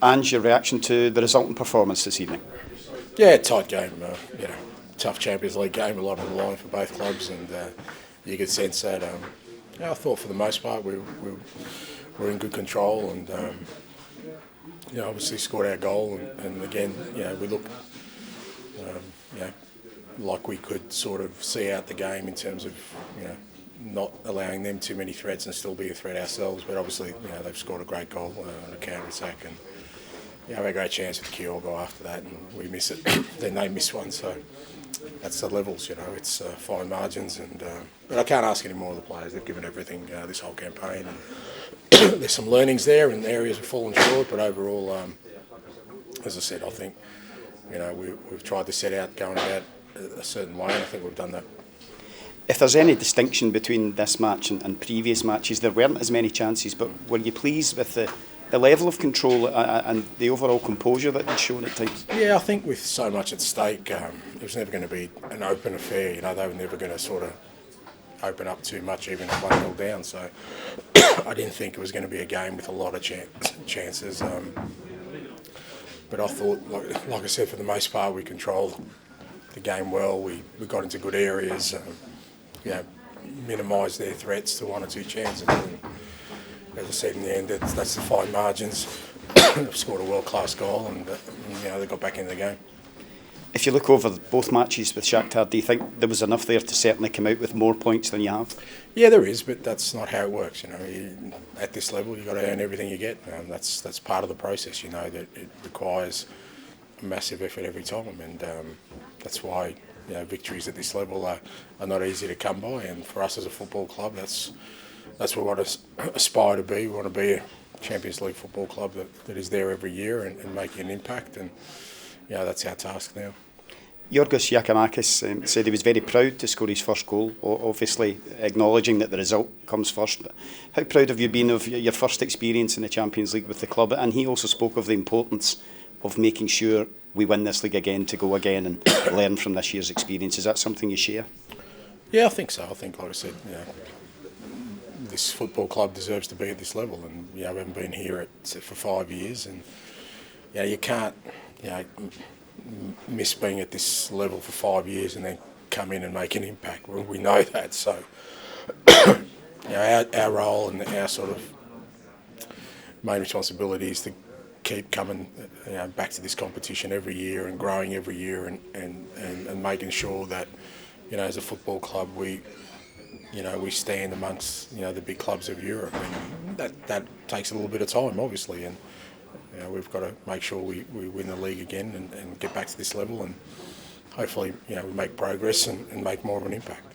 and your reaction to the resultant performance this evening. Yeah, tight game. Tough Champions League game, a lot on the line for both clubs, and you could sense that. I thought for the most part we were in good control, and obviously scored our goal, and again, we looked, like we could sort of see out the game in terms of, not allowing them too many threats and still be a threat ourselves. But obviously, they've scored a great goal on a counter attack, and we had a great chance with Kyogo after that, and we miss it. Then they miss one, so that's the levels. It's fine margins, and but I can't ask any more of the players. They've given everything this whole campaign, and there's some learnings there, and areas have fallen short. But overall, as I said, I think we've tried to set out going about a certain way, and I think we've done that. If there's any distinction between this match and previous matches, there weren't as many chances, but were you pleased with the level of control and the overall composure that you'd shown at times? Yeah, I think with so much at stake, it was never going to be an open affair. They were never going to sort of open up too much, even at 1-0 down. So I didn't think it was going to be a game with a lot of chances. But I thought, like I said, for the most part, we controlled the game well. We got into good areas, minimised their threats to 1 or 2 chances. And as I said, in the end, that's the fine margins. They've scored a world-class goal, and they got back into the game. If you look over both matches with Shakhtar, do you think there was enough there to certainly come out with more points than you have? Yeah, there is, but that's not how it works. At this level, you've got to earn everything you get. That's part of the process. That it requires a massive effort every time, and that's why victories at this level are not easy to come by. And for us as a football club, that's what we want to aspire to be. We want to be a Champions League football club that is there every year and making an impact. And that's our task now. Giorgos Giakoumakis said he was very proud to score his first goal, obviously acknowledging that the result comes first. But how proud have you been of your first experience in the Champions League with the club? And he also spoke of the importance of making sure we win this league again to go again and learn from this year's experience. Is that something you share? Yeah, I think so. I think, like I said, this football club deserves to be at this level, and we haven't been here for 5 years, and you can't miss being at this level for 5 years and then come in and make an impact. We know that, so our role and our sort of main responsibility is to keep coming back to this competition every year and growing every year, and making sure that as a football club we stand amongst the big clubs of Europe, and that takes a little bit of time, obviously, and we've got to make sure we win the league again and get back to this level, and hopefully we make progress and make more of an impact.